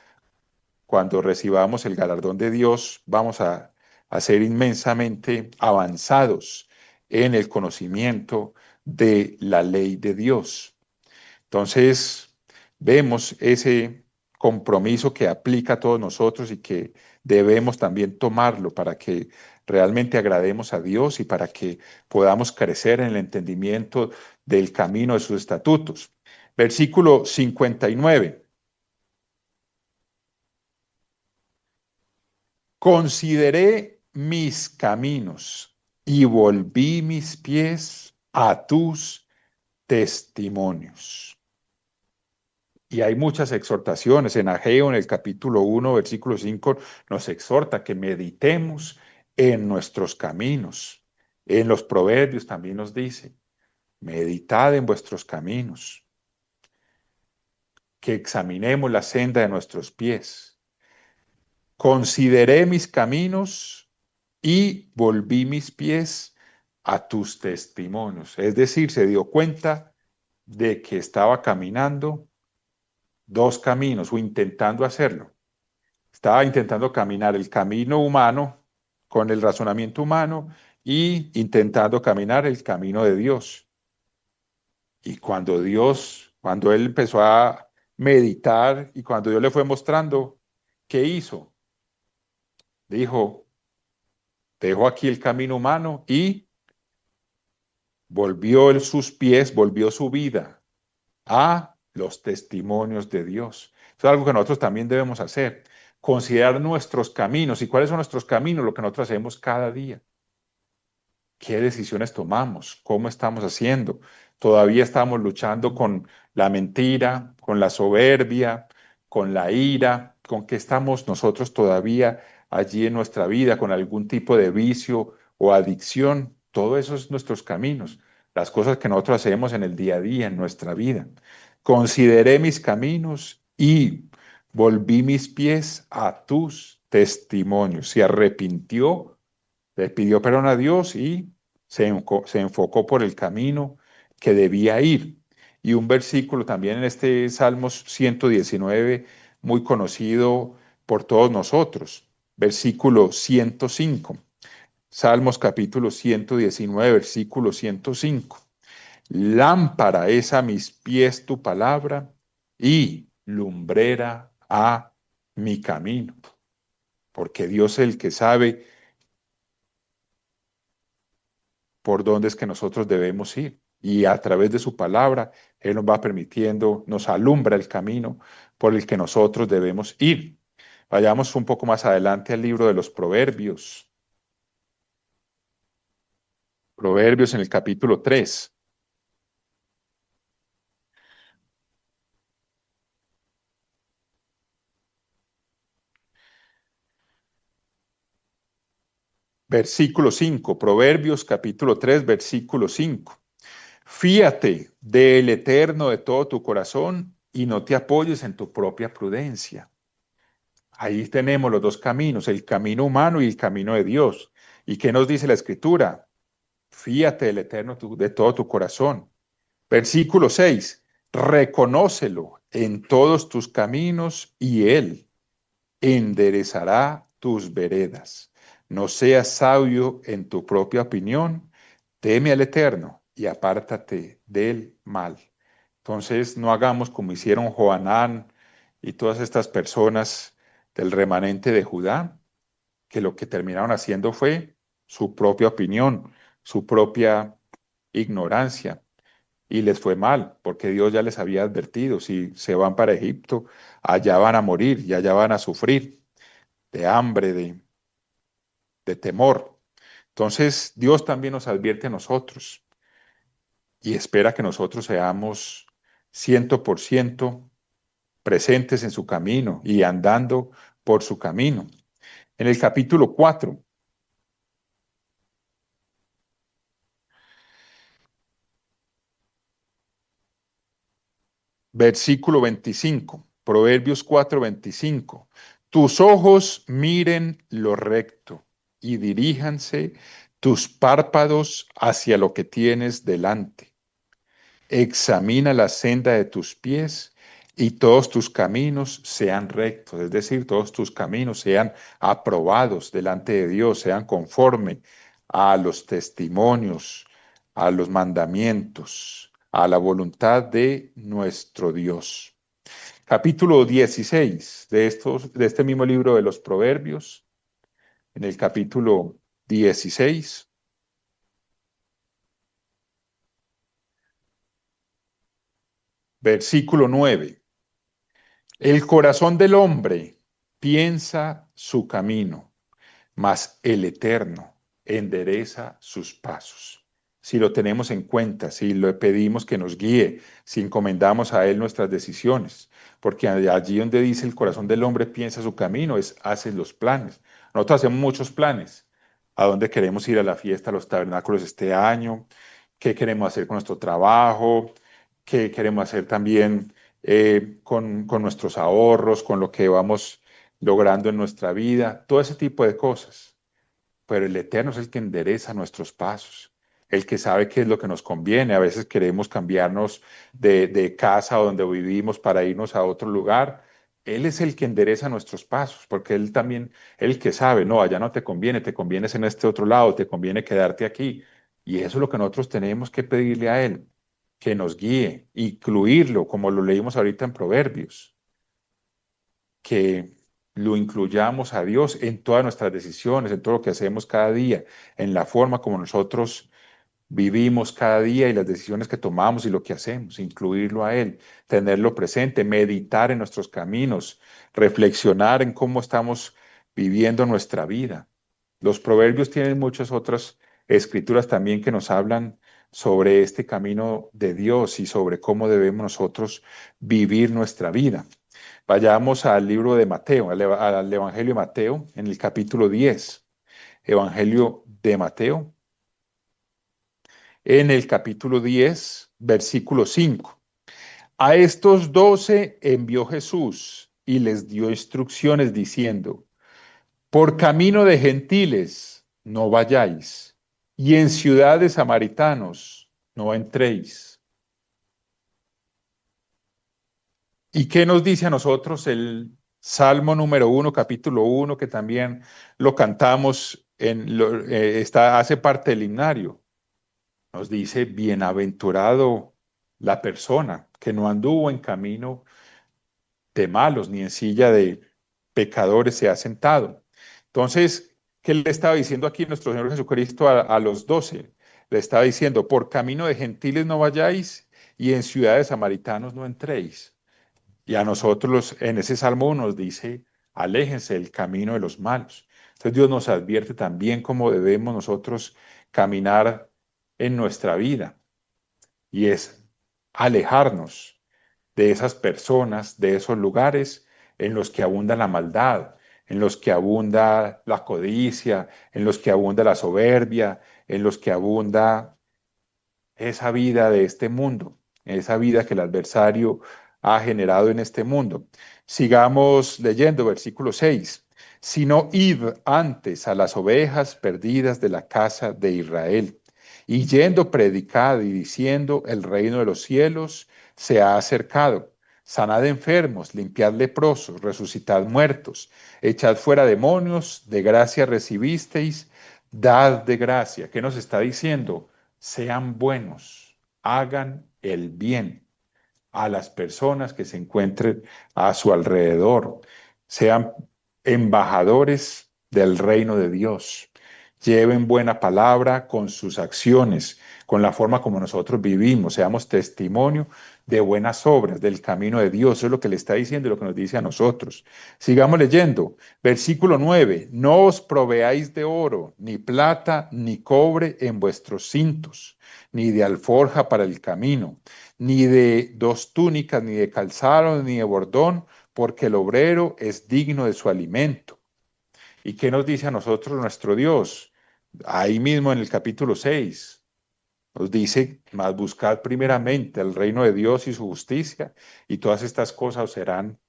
cuando recibamos el galardón de Dios, vamos a ser inmensamente avanzados en el conocimiento de la ley de Dios. Entonces, vemos ese compromiso que aplica a todos nosotros y que debemos también tomarlo para que realmente agrademos a Dios y para que podamos crecer en el entendimiento del camino de sus estatutos. Versículo 59. Consideré mis caminos y volví mis pies a tus testimonios. Y hay muchas exhortaciones. En Ageo, en el capítulo 1, versículo 5, nos exhorta que meditemos en nuestros caminos. En los Proverbios también nos dice, meditad en vuestros caminos, que examinemos la senda de nuestros pies. Consideré mis caminos y volví mis pies a tus testimonios. Es decir, se dio cuenta de que estaba caminando dos caminos o intentando hacerlo. Estaba intentando caminar el camino humano con el razonamiento humano y intentando caminar el camino de Dios. Y cuando él empezó a meditar y cuando Dios le fue mostrando, ¿qué hizo? Dijo, dejo aquí el camino humano y volvió sus pies, volvió su vida a los testimonios de Dios. Eso es algo que nosotros también debemos hacer, considerar nuestros caminos. ¿Y cuáles son nuestros caminos? Lo que nosotros hacemos cada día. ¿Qué decisiones tomamos? ¿Cómo estamos haciendo? Todavía estamos luchando con la mentira, con la soberbia, con la ira, con qué estamos nosotros todavía allí en nuestra vida, con algún tipo de vicio o adicción. Todo eso es nuestros caminos, las cosas que nosotros hacemos en el día a día, en nuestra vida. Consideré mis caminos y volví mis pies a tus testimonios. Se arrepintió, le pidió perdón a Dios y se enfocó por el camino que debía ir. Y un versículo también en este Salmos 119, muy conocido por todos nosotros, versículo 105. Salmos capítulo 119, versículo 105. Lámpara es a mis pies tu palabra y lumbrera a mi camino. Porque Dios es el que sabe por dónde es que nosotros debemos ir. Y a través de su palabra, Él nos va permitiendo, nos alumbra el camino por el que nosotros debemos ir. Vayamos un poco más adelante al libro de los Proverbios. Proverbios en el capítulo 3. Versículo 5. Proverbios capítulo 3, versículo 5. Fíate del Eterno de todo tu corazón y no te apoyes en tu propia prudencia. Ahí tenemos los dos caminos, el camino humano y el camino de Dios. ¿Y qué nos dice la Escritura? Fíate del Eterno de todo tu corazón. Versículo 6. Reconócelo en todos tus caminos y Él enderezará tus veredas. No seas sabio en tu propia opinión, teme al Eterno y apártate del mal. Entonces, no hagamos como hicieron Joanán y todas estas personas del remanente de Judá, que lo que terminaron haciendo fue su propia opinión, su propia ignorancia, y les fue mal, porque Dios ya les había advertido, si se van para Egipto, allá van a morir y allá van a sufrir de hambre, de temor. Entonces, Dios también nos advierte a nosotros y espera que nosotros seamos 100% presentes en su camino y andando por su camino. En el capítulo 4, versículo 25, Proverbios 4, 25. Tus ojos miren lo recto y diríjanse tus párpados hacia lo que tienes delante. Examina la senda de tus pies y todos tus caminos sean rectos, es decir, todos tus caminos sean aprobados delante de Dios, sean conforme a los testimonios, a los mandamientos, a la voluntad de nuestro Dios. Capítulo 16 de este mismo libro de los Proverbios, en el capítulo 16, versículo 9. El corazón del hombre piensa su camino, mas el Eterno endereza sus pasos. Si lo tenemos en cuenta, si le pedimos que nos guíe, si encomendamos a Él nuestras decisiones, porque allí donde dice el corazón del hombre piensa su camino, hace los planes. Nosotros hacemos muchos planes. ¿A dónde queremos ir a la fiesta, a los tabernáculos este año? ¿Qué queremos hacer con nuestro trabajo? ¿Qué queremos hacer también con nuestros ahorros, con lo que vamos logrando en nuestra vida? Todo ese tipo de cosas. Pero el Eterno es el que endereza nuestros pasos, el que sabe qué es lo que nos conviene. A veces queremos cambiarnos de casa o donde vivimos para irnos a otro lugar. Él es el que endereza nuestros pasos, porque Él también, el que sabe, no, allá no te conviene en este otro lado, te conviene quedarte aquí. Y eso es lo que nosotros tenemos que pedirle a Él, que nos guíe, incluirlo, como lo leímos ahorita en Proverbios, que lo incluyamos a Dios en todas nuestras decisiones, en todo lo que hacemos cada día, en la forma como nosotros vivimos cada día y las decisiones que tomamos y lo que hacemos, incluirlo a Él, tenerlo presente, meditar en nuestros caminos, reflexionar en cómo estamos viviendo nuestra vida. Los proverbios tienen muchas otras escrituras también que nos hablan sobre este camino de Dios y sobre cómo debemos nosotros vivir nuestra vida. Vayamos al libro de Mateo, al Evangelio de Mateo, en el capítulo 10. Evangelio de Mateo, en el capítulo 10, versículo 5. A estos 12 envió Jesús y les dio instrucciones diciendo, por camino de gentiles no vayáis, y en ciudad de samaritanos no entréis. ¿Y qué nos dice a nosotros el Salmo número 1, capítulo 1, que también lo cantamos, hace parte del himnario? Nos dice, bienaventurado la persona que no anduvo en camino de malos, ni en silla de pecadores se ha sentado. Entonces, ¿qué le estaba diciendo aquí nuestro Señor Jesucristo a los 12? Le estaba diciendo, por camino de gentiles no vayáis y en ciudad de samaritanos no entréis. Y a nosotros en ese Salmo nos dice, aléjense del camino de los malos. Entonces Dios nos advierte también cómo debemos nosotros caminar en nuestra vida. Y es alejarnos de esas personas, de esos lugares en los que abunda la maldad, en los que abunda la codicia, en los que abunda la soberbia, en los que abunda esa vida de este mundo, esa vida que el adversario ha generado en este mundo. Sigamos leyendo versículo 6. Sino id antes a las ovejas perdidas de la casa de Israel, y yendo predicad y diciendo, el reino de los cielos se ha acercado. Sanad enfermos, limpiad leprosos, resucitad muertos, echad fuera demonios, de gracia recibisteis, dad de gracia. ¿Qué nos está diciendo? Sean buenos, hagan el bien a las personas que se encuentren a su alrededor, sean embajadores del reino de Dios, lleven buena palabra con sus acciones, con la forma como nosotros vivimos, seamos testimonio de buenas obras, del camino de Dios. Eso es lo que le está diciendo y lo que nos dice a nosotros. Sigamos leyendo. Versículo 9. No os proveáis de oro, ni plata, ni cobre en vuestros cintos, ni de alforja para el camino, ni de dos túnicas, ni de calzado, ni de bordón, porque el obrero es digno de su alimento. ¿Y qué nos dice a nosotros nuestro Dios? Ahí mismo en el capítulo 6 nos dice, mas buscad primeramente el reino de Dios y su justicia, y todas estas cosas os serán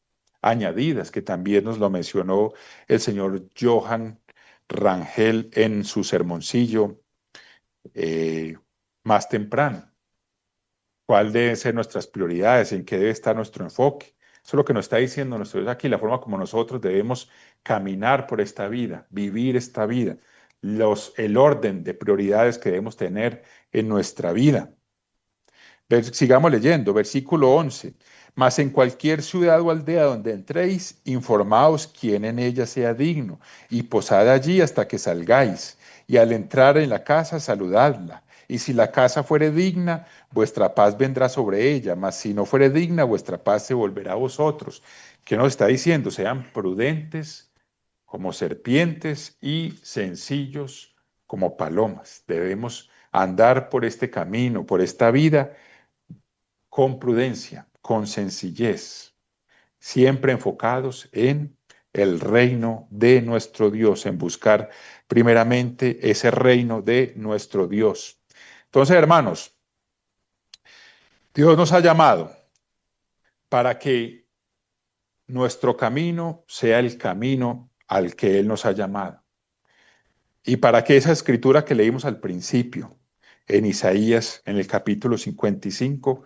añadidas, que también nos lo mencionó el señor Johan Rangel en su sermoncillo eh, más temprano. ¿Cuál deben ser nuestras prioridades? ¿En qué debe estar nuestro enfoque? Eso es lo que nos está diciendo nuestro Dios aquí, la forma como nosotros debemos caminar por esta vida, vivir esta vida, el orden de prioridades que debemos tener en nuestra vida. Sigamos leyendo, versículo 11. Mas en cualquier ciudad o aldea donde entréis, informaos quién en ella sea digno, y posad allí hasta que salgáis. Y al entrar en la casa, saludadla. Y si la casa fuere digna, vuestra paz vendrá sobre ella, mas si no fuere digna, vuestra paz se volverá a vosotros. ¿Qué nos está diciendo? Sean prudentes como serpientes y sencillos como palomas. Debemos andar por este camino, por esta vida, con prudencia, con sencillez, siempre enfocados en el reino de nuestro Dios, en buscar primeramente ese reino de nuestro Dios. Entonces, hermanos, Dios nos ha llamado para que nuestro camino sea el camino al que Él nos ha llamado. Y para que esa escritura que leímos al principio, en Isaías, en el capítulo 55,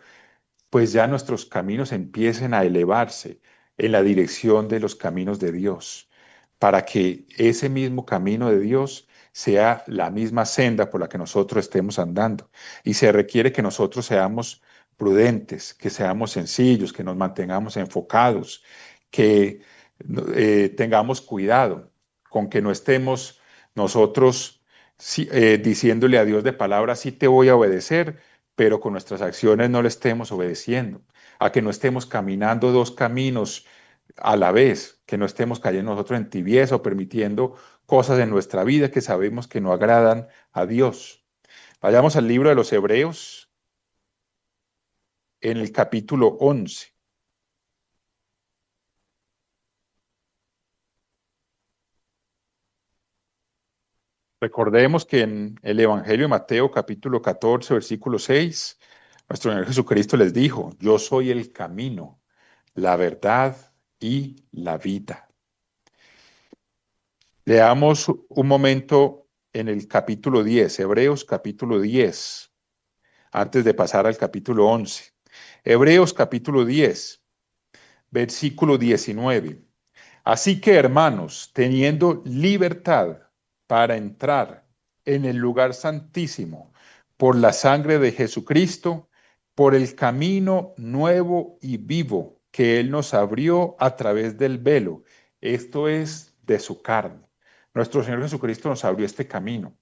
pues ya nuestros caminos empiecen a elevarse en la dirección de los caminos de Dios, para que ese mismo camino de Dios sea la misma senda por la que nosotros estemos andando. Y se requiere que nosotros seamos prudentes, que seamos sencillos, que nos mantengamos enfocados, que tengamos cuidado con que no estemos nosotros diciéndole a Dios de palabra, sí te voy a obedecer, pero con nuestras acciones no le estemos obedeciendo, a que no estemos caminando dos caminos a la vez, que no estemos cayendo nosotros en tibieza o permitiendo cosas en nuestra vida que sabemos que no agradan a Dios. Vayamos al libro de los Hebreos, en el capítulo 11. Recordemos que en el Evangelio de Mateo, capítulo 14, versículo 6, nuestro Señor Jesucristo les dijo, yo soy el camino, la verdad y la vida. Leamos un momento en el capítulo 10, Hebreos capítulo 10, antes de pasar al capítulo 11. Hebreos capítulo 10, versículo 19. Así que, hermanos, teniendo libertad para entrar en el lugar santísimo por la sangre de Jesucristo, por el camino nuevo y vivo que Él nos abrió a través del velo, esto es de su carne. Nuestro Señor Jesucristo nos abrió este camino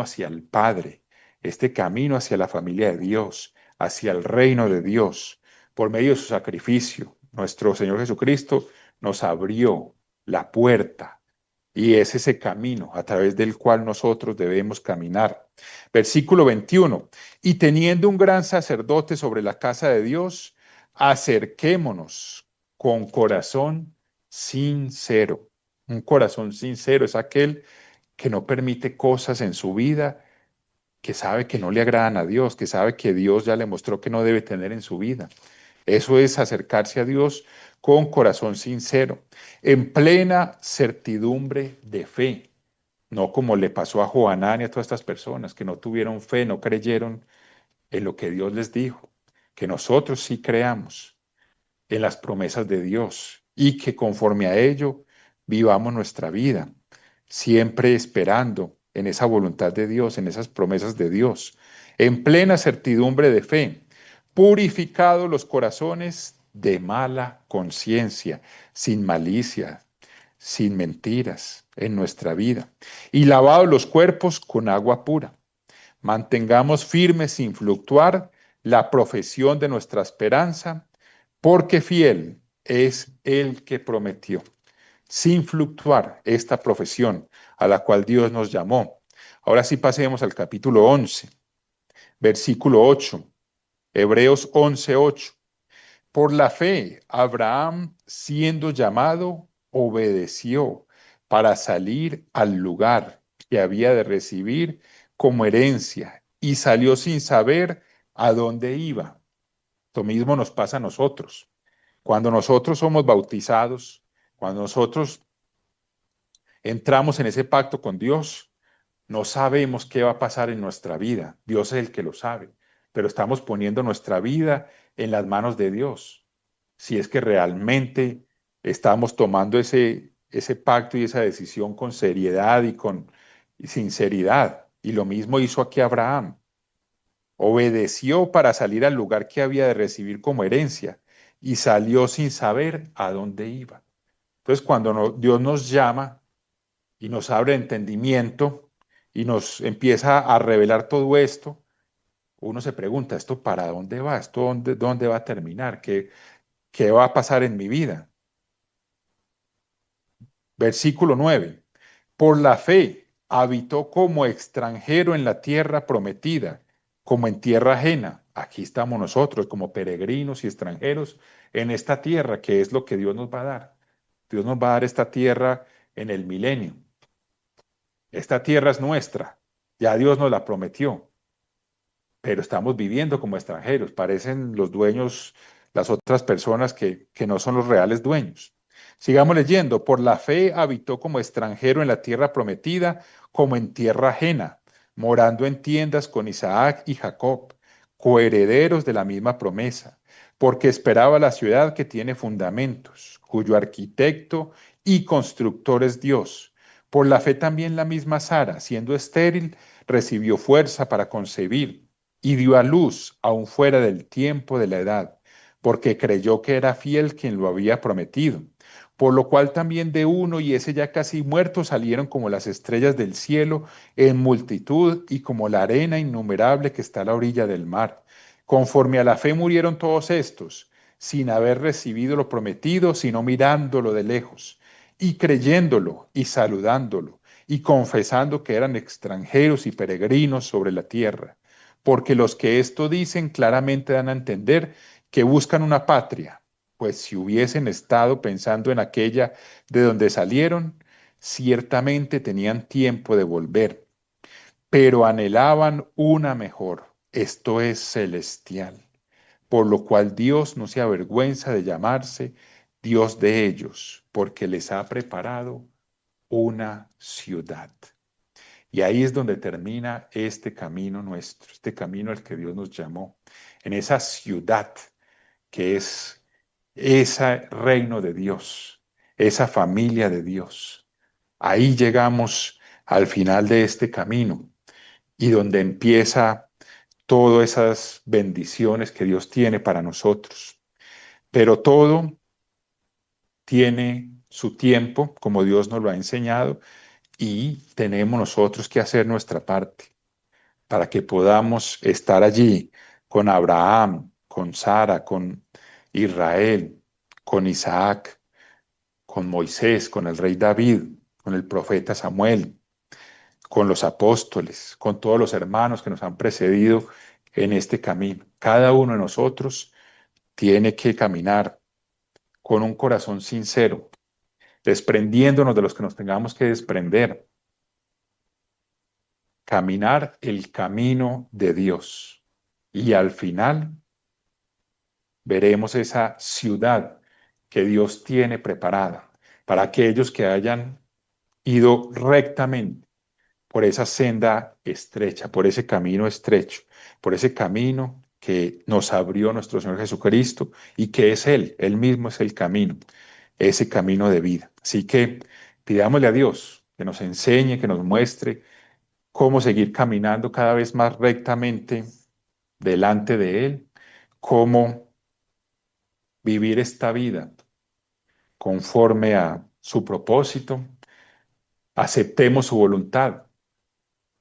hacia el Padre, este camino hacia la familia de Dios, hacia el reino de Dios, por medio de su sacrificio. Nuestro Señor Jesucristo nos abrió la puerta y es ese camino a través del cual nosotros debemos caminar. Versículo 21. Y teniendo un gran sacerdote sobre la casa de Dios, acerquémonos con corazón sincero. Un corazón sincero es aquel que no permite cosas en su vida que sabe que no le agradan a Dios, que sabe que Dios ya le mostró que no debe tener en su vida. Eso es acercarse a Dios con corazón sincero, en plena certidumbre de fe, no como le pasó a Joanán y a todas estas personas que no tuvieron fe, no creyeron en lo que Dios les dijo, que nosotros sí creamos en las promesas de Dios y que conforme a ello vivamos nuestra vida, siempre esperando en esa voluntad de Dios, en esas promesas de Dios, en plena certidumbre de fe, purificados los corazones de mala conciencia, sin malicia, sin mentiras en nuestra vida, y lavados los cuerpos con agua pura. Mantengamos firmes sin fluctuar la profesión de nuestra esperanza, porque fiel es el que prometió, sin fluctuar esta profesión a la cual Dios nos llamó. Ahora sí pasemos al capítulo 11, versículo 8, Hebreos 11, 8. Por la fe, Abraham, siendo llamado, obedeció para salir al lugar que había de recibir como herencia y salió sin saber a dónde iba. Lo mismo nos pasa a nosotros. Cuando nosotros somos bautizados, cuando nosotros entramos en ese pacto con Dios, no sabemos qué va a pasar en nuestra vida. Dios es el que lo sabe, pero estamos poniendo nuestra vida en las manos de Dios. Si es que realmente estamos tomando ese pacto y esa decisión con seriedad y con sinceridad. Y lo mismo hizo aquí Abraham. Obedeció para salir al lugar que había de recibir como herencia y salió sin saber a dónde iba. Entonces, cuando Dios nos llama y nos abre entendimiento y nos empieza a revelar todo esto, uno se pregunta, ¿esto para dónde va? ¿Esto dónde va a terminar? ¿Qué va a pasar en mi vida? Versículo 9. Por la fe habitó como extranjero en la tierra prometida, como en tierra ajena. Aquí estamos nosotros como peregrinos y extranjeros en esta tierra, que es lo que Dios nos va a dar. Dios nos va a dar esta tierra en el milenio. Esta tierra es nuestra. Ya Dios nos la prometió, pero estamos viviendo como extranjeros. Parecen los dueños, las otras personas que no son los reales dueños. Sigamos leyendo. Por la fe habitó como extranjero en la tierra prometida, como en tierra ajena, morando en tiendas con Isaac y Jacob, coherederos de la misma promesa, porque esperaba la ciudad que tiene fundamentos, cuyo arquitecto y constructor es Dios. Por la fe también la misma Sara, siendo estéril, recibió fuerza para concebir y dio a luz aún fuera del tiempo de la edad, porque creyó que era fiel quien lo había prometido. Por lo cual también de uno y ese ya casi muerto salieron como las estrellas del cielo en multitud y como la arena innumerable que está a la orilla del mar. Conforme a la fe murieron todos estos, sin haber recibido lo prometido, sino mirándolo de lejos, y creyéndolo y saludándolo, y confesando que eran extranjeros y peregrinos sobre la tierra. Porque los que esto dicen claramente dan a entender que buscan una patria, pues si hubiesen estado pensando en aquella de donde salieron, ciertamente tenían tiempo de volver, pero anhelaban una mejor, esto es celestial, por lo cual Dios no se avergüenza de llamarse Dios de ellos, porque les ha preparado una ciudad. Y ahí es donde termina este camino nuestro, este camino al que Dios nos llamó, en esa ciudad que es ese reino de Dios, esa familia de Dios. Ahí llegamos al final de este camino y donde empieza todas esas bendiciones que Dios tiene para nosotros. Pero todo tiene su tiempo, como Dios nos lo ha enseñado, y tenemos nosotros que hacer nuestra parte para que podamos estar allí con Abraham, con Sara, con Israel, con Isaac, con Moisés, con el rey David, con el profeta Samuel, con los apóstoles, con todos los hermanos que nos han precedido en este camino. Cada uno de nosotros tiene que caminar con un corazón sincero, desprendiéndonos de los que nos tengamos que desprender, caminar el camino de Dios. Y al final veremos esa ciudad que Dios tiene preparada para aquellos que hayan ido rectamente por esa senda estrecha, por ese camino estrecho, por ese camino que nos abrió nuestro Señor Jesucristo y que es Él mismo es el camino, ese camino de vida. Así que pidámosle a Dios que nos enseñe, que nos muestre cómo seguir caminando cada vez más rectamente delante de Él, cómo vivir esta vida conforme a su propósito, aceptemos su voluntad,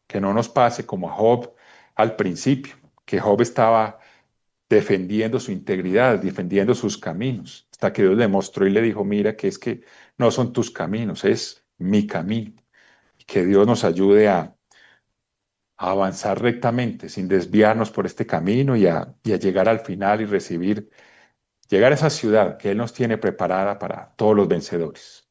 que no nos pase como a Job al principio, que Job estaba defendiendo su integridad, defendiendo sus caminos, hasta que Dios le mostró y le dijo, mira que es que no son tus caminos, es mi camino. Y que Dios nos ayude a avanzar rectamente, sin desviarnos por este camino y a llegar al final y llegar a esa ciudad que Él nos tiene preparada para todos los vencedores.